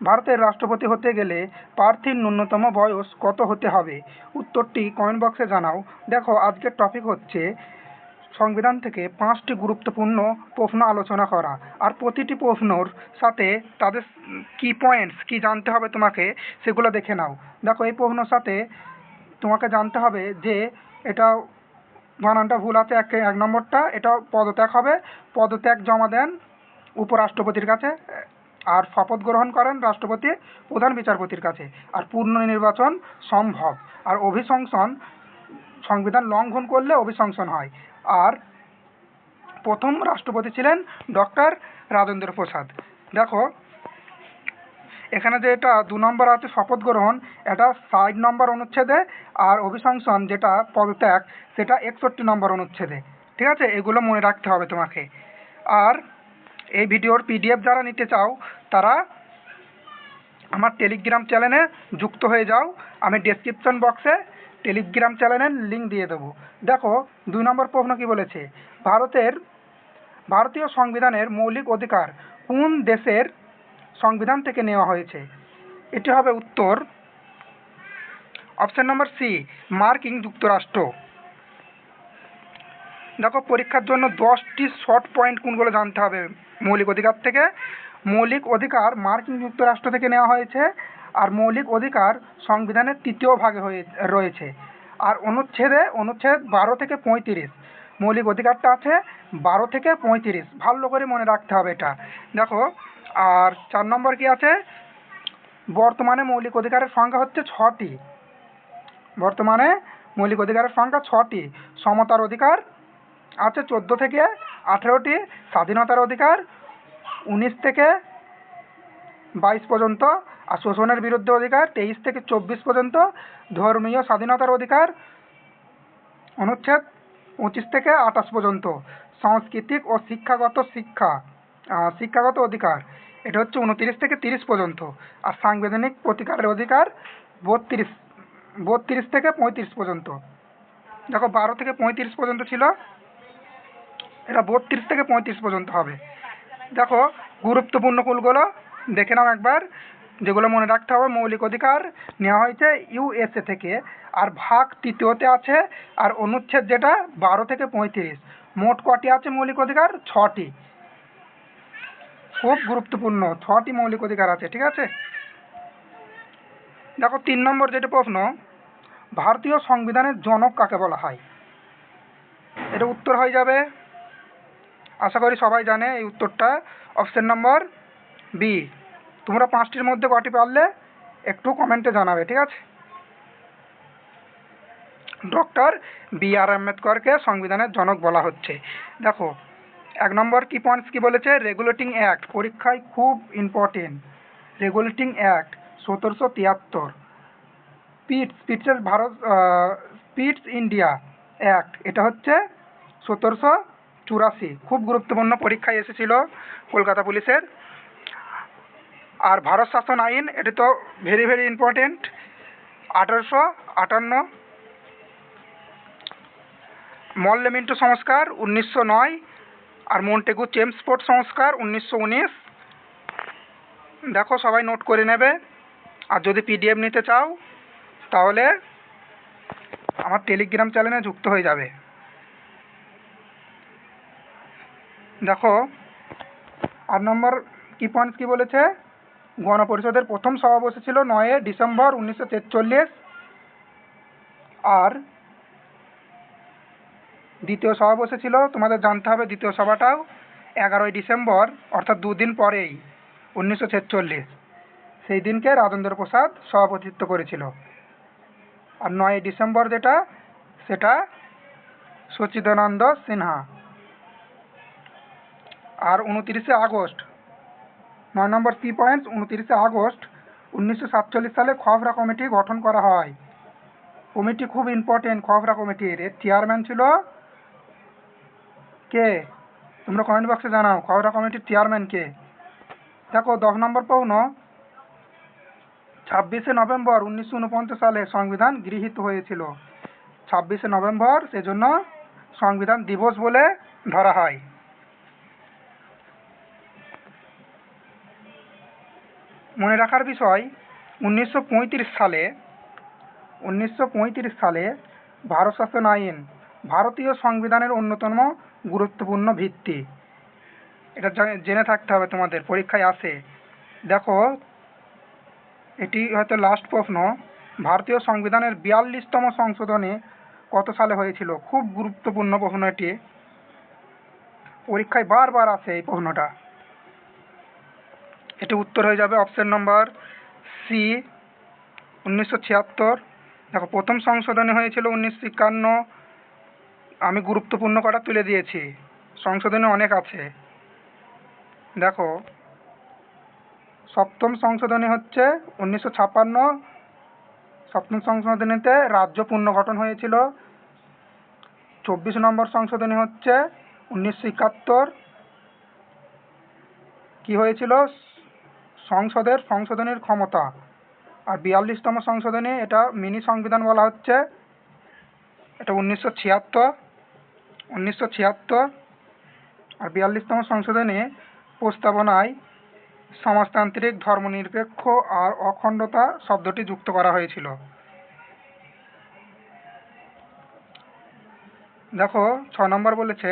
ভারতের রাষ্ট্রপতি হতে গেলে প্রার্থীর ন্যূনতম বয়স কত হতে হবে? উত্তরটি কমেন্ট বক্সে জানাও। দেখো, আজকের টপিক হচ্ছে সংবিধান থেকে 5টি গুরুত্বপূর্ণ প্রশ্ন আলোচনা করা, আর প্রতিটি প্রশ্নর সাথে তাদের কি পয়েন্টস কি জানতে হবে তোমাকে সেগুলো দেখে নাও। দেখো, এই প্রশ্নের সাথে তোমাকে জানতে হবে যে এটা বানানটা ভুল আছে। এক নম্বরটা, এটা পদত্যাগ হবে। পদত্যাগ জমা দেন উপরাষ্ট্রপতির কাছে, আর শপথ গ্রহণ করেন রাষ্ট্রপতি প্রধান বিচারপতির কাছে। আর পূর্ণ নির্বাচন সম্ভব। আর অভিশংসন, সংবিধান লঙ্ঘন করলে অভিশংসন হয়। আর প্রথম রাষ্ট্রপতি ছিলেন ডক্টর রাজেন্দ্র প্রসাদ। দেখো, এখানে যে এটা 2 নম্বর আছে শপথ গ্রহণ, এটা 60 নম্বর অনুচ্ছেদে, আর অভিশংসন যেটা পদত্যাগ সেটা 61 নম্বর অনুচ্ছেদে। ঠিক আছে, এগুলো মনে রাখতে হবে তোমাকে। আর এই ভিডিওর পিডিএফ যারা নিতে চাও তারা আমার টেলিগ্রাম চ্যানেলে যুক্ত হয়ে যাও। আমি ডেসক্রিপশন বক্সে টেলিগ্রাম চ্যানেলের লিঙ্ক দিয়ে দেবো। দেখো, 2 নম্বর প্রশ্ন কি বলেছে? ভারতীয় সংবিধানের মৌলিক অধিকার কোন দেশের সংবিধান থেকে নেওয়া হয়েছে? এটি হবে উত্তর অপশন নম্বর সি, মার্কিন যুক্তরাষ্ট্র। দেখো, পরীক্ষার জন্য 10টি শর্ট পয়েন্ট কোনগুলো জানতে হবে মৌলিক অধিকার থেকে। মৌলিক অধিকার মার্কিন যুক্তরাষ্ট্র থেকে নেওয়া হয়েছে, আর মৌলিক অধিকার সংবিধানের 3য় ভাগে রয়েছে। আর অনুচ্ছেদ 12 থেকে 35 মৌলিক অধিকারটা আছে 12 থেকে 35। ভালো করে মনে রাখতে হবে এটা। দেখো, আর 4 নম্বর কি আছে? বর্তমানে মৌলিক অধিকারের সংখ্যা হচ্ছে 6টি। বর্তমানে মৌলিক অধিকারের সংখ্যা 6টি। সমতার অধিকার আছে 14 থেকে 18টি, স্বাধীনতার অধিকার 19 থেকে 22 পর্যন্ত, আর শোষণের বিরুদ্ধে অধিকার 23 থেকে 24 পর্যন্ত, ধর্মীয় স্বাধীনতার অধিকার অনুচ্ছেদ 25 থেকে 28 পর্যন্ত, সাংস্কৃতিক ও শিক্ষাগত অধিকার এটা হচ্ছে 29 থেকে 30 পর্যন্ত, আর সাংবিধানিক প্রতিকারের অধিকার 32 থেকে 35 পর্যন্ত। দেখো, 12 থেকে 35 পর্যন্ত ছিল, এটা 32 থেকে 35 পর্যন্ত হবে। দেখো, গুরুত্বপূর্ণ কোনগুলো দেখে নাও একবার, যেগুলো মনে রাখতে হবে। মৌলিক অধিকার নেওয়া হয়েছে ইউএসএ থেকে, আর ভাগ 3তে আছে, আর অনুচ্ছেদ যেটা 12 থেকে 35। মোট কটি আছে মৌলিক অধিকার? 6টি। খুব গুরুত্বপূর্ণ, 6টি মৌলিক অধিকার আছে। ঠিক আছে। দেখো, 3 নম্বর যেটা প্রশ্ন, ভারতীয় সংবিধানের জনক কাকে বলা হয়? এটা উত্তর হয়ে যাবে, আশা করি সবাই জানে এই উত্তরটা, অপশন নম্বর বি। তোমরা 5টির মধ্যে কটি পারলে একটু কমেন্টে জানাবে। ঠিক আছে। Doctor B.R.. আম্বেদকরকে সংবিধানের জনক বলা হচ্ছে। দেখো, 1 নম্বর কি পয়েন্টস কি বলেছে? রেগুলেটিং অ্যাক্ট, পরীক্ষায় খুব important. Regulating act 1773। পিটস India act এটা হচ্ছে 1784। খুব গুরুত্বপূর্ণ, পরীক্ষায় এসেছিল কলকাতা পুলিশের। আর ভারত শাসন আইন এটা তো ভেরি ভেরি ইম্পর্টেন্ট, 1858। মল্লে মিন্টো সংস্কার 1909, আর মন্টেগু চেমস্ফোর্ড সংস্কার 1919। দেখো, সবাই নোট করে নেবে। আর যদি পিডিএফ নিতে চাও তাহলে আমার টেলিগ্রাম চ্যানেলে যুক্ত হয়ে যাবে। দেখো, 8 নম্বর কি পয়েন্টস কি বলেছে? গণপরিষদের প্রথম সভা বসেছিল 9 ডিসেম্বর 1943, আর দ্বিতীয় সভা বসেছিল, তোমাদের জানতে হবে দ্বিতীয় সভাটাও 11 ডিসেম্বর, অর্থাৎ 2 দিন পরেই 1946। সেই দিনকে রাজেন্দ্র প্রসাদ সভাপতিত্ব করেছিল। আর 9 ডিসেম্বর যেটা, সেটা সচ্চিদানন্দ সিনহা। আর 29 আগস্ট, 9 নম্বর কি পয়েন্টস, 29 আগস্ট 1947 সালে খসড়া কমিটি গঠন করা হয়। কমিটি খুব ইম্পর্টেন্ট, খসড়া কমিটির। এর চেয়ারম্যান ছিল কে? তোমরা কমেন্ট বক্সে জানাও খসড়া কমিটির চেয়ারম্যান কে। দেখো, 10 নম্বর প্রশ্ন, 26 নভেম্বর 1949 সালে সংবিধান গৃহীত হয়েছিল। 26 নভেম্বর, সেজন্য সংবিধান দিবস বলে ধরা হয়। মনে রাখার বিষয় 1935 সালে ভারত শাসন আইন ভারতীয় সংবিধানের অন্যতম গুরুত্বপূর্ণ ভিত্তি। এটা জেনে থাকতে হবে, তোমাদের পরীক্ষায় আসে। দেখো, এটি হয়তো লাস্ট প্রশ্ন। ভারতীয় সংবিধানের 42তম সংশোধনী কত সালে হয়েছিল? খুব গুরুত্বপূর্ণ প্রশ্ন এটি, পরীক্ষায় বারবার আসে এই প্রশ্নটা। এটি উত্তর হয়ে যাবে অপশন নম্বর সি, 1976। দেখো, প্রথম সংশোধনী হয়েছিল 1951। আমি গুরুত্বপূর্ণ কটা তুলে দিয়েছি, সংশোধনী অনেক আছে। দেখো, সপ্তম সংশোধনী হচ্ছে 1956। সপ্তম সংশোধনীতে রাজ্য পুনর্গঠন হয়েছিল। 24 নম্বর সংশোধনী হচ্ছে 1971। কি হয়েছিল? সংশোধনীর ক্ষমতা। আর 42তম সংশোধনী, এটা মিনি সংবিধান বলা হচ্ছে, এটা 1976। আর 42তম সংশোধনী প্রস্তাবনায় সমাজতান্ত্রিক, ধর্মনিরপেক্ষ আর অখণ্ডতা শব্দটি যুক্ত করা হয়েছিল। দেখো, 6 নম্বর বলেছে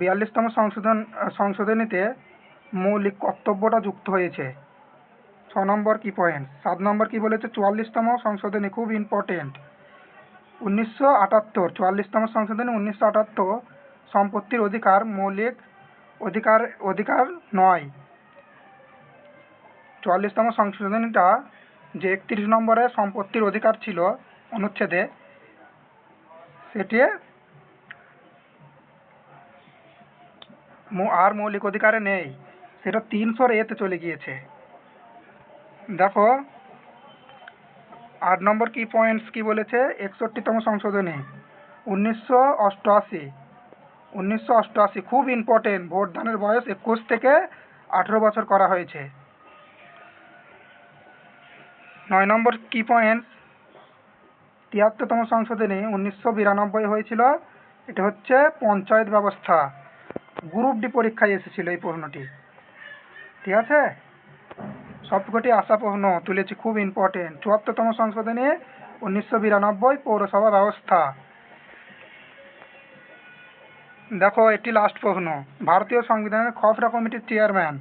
42তম সংশোধনীতে মৌলিক কর্তব্যটা যুক্ত হয়েছে। 6 নম্বর কি পয়েন্ট। 7 নম্বর কি বলেছে? 44তম সংশোধনী খুব ইম্পর্টেন্ট, 1978। 44তম সংশোধনী 1978 সম্পত্তির অধিকার মৌলিক অধিকার নয়। 44তম সংশোধনীটা যে 31 নম্বরে সম্পত্তির অধিকার ছিল অনুচ্ছেদে, সেটি আর মৌলিক অধিকারে নেই, সেটা 300 এতে চলে গিয়েছে। দেখো, 8 নম্বর কি পয়েন্টস কি বলেছে? 61তম সংশোধনী 1988 খুব ইম্পর্টেন্ট, ভোটদানের বয়স 21 থেকে 18 বছর করা হয়েছে। 9 নম্বর কি পয়েন্টস? 73তম সংশোধনী 1992 হয়েছিল। এটা হচ্ছে পঞ্চায়েত ব্যবস্থা। গ্রুপ ডি পরীক্ষায় এসেছিল এই প্রশ্নটি। ঠিক আছে, সবকটি আশা প্রশ্ন তুলেছি, খুব ইম্পর্টেন্ট। 74তম সংশোধনী 1992 পৌরসভা ব্যবস্থা। দেখো, এটি লাস্ট প্রশ্ন। ভারতীয় সংবিধানের খসড়া কমিটির চেয়ারম্যান,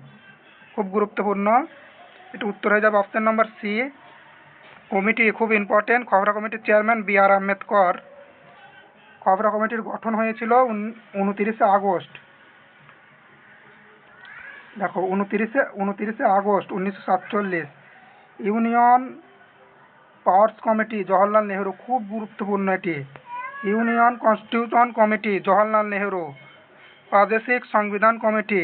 খুব গুরুত্বপূর্ণ, এটি উত্তর হয়ে যাবে অপশন নম্বর সি। কমিটি খুব ইম্পর্টেন্ট, খসড়া কমিটির চেয়ারম্যান B.R. আম্বেদকর। খসড়া কমিটির গঠন হয়েছিল 29 আগস্ট। দেখো, 29 August 1947। Union powers committee Jawaharlal Nehru, খুব গুরুত্বপূর্ণ এটি। Union constitution committee Jawaharlal Nehru. প্রাদেশিক সংবিধান কমিটি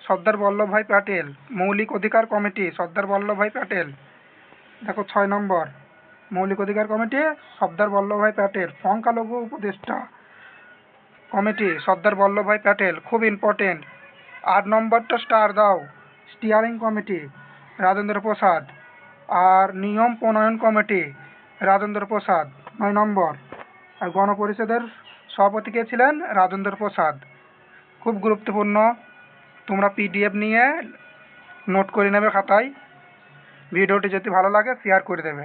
সর্দার বল্লভভাই প্যাটেল। মৌলিক অধিকার কমিটি সর্দার বল্লভভাই প্যাটেল। দেখো, 6 নম্বর মৌলিক অধিকার কমিটি সর্দার বল্লভভাই প্যাটেল। সংখ্যালঘু উপদেষ্টা কমিটি সর্দার বল্লভভাই প্যাটেল, খুব ইম্পর্টেন্ট। 8 নম্বরটা স্টার দাও। Steering committee Rajendra Prasad. আর নিয়ম প্রণয়ন কমিটি রাজেন্দ্র প্রসাদ, 9 নম্বর। আর গণপরিষদের সভাপতি কে ছিলেন? রাজেন্দ্র প্রসাদ। খুব গুরুত্বপূর্ণ, তোমরা PDF নিয়ে নোট করে নেবে খাতায়। ভিডিওটি যদি ভালো লাগে শেয়ার করে দেবে।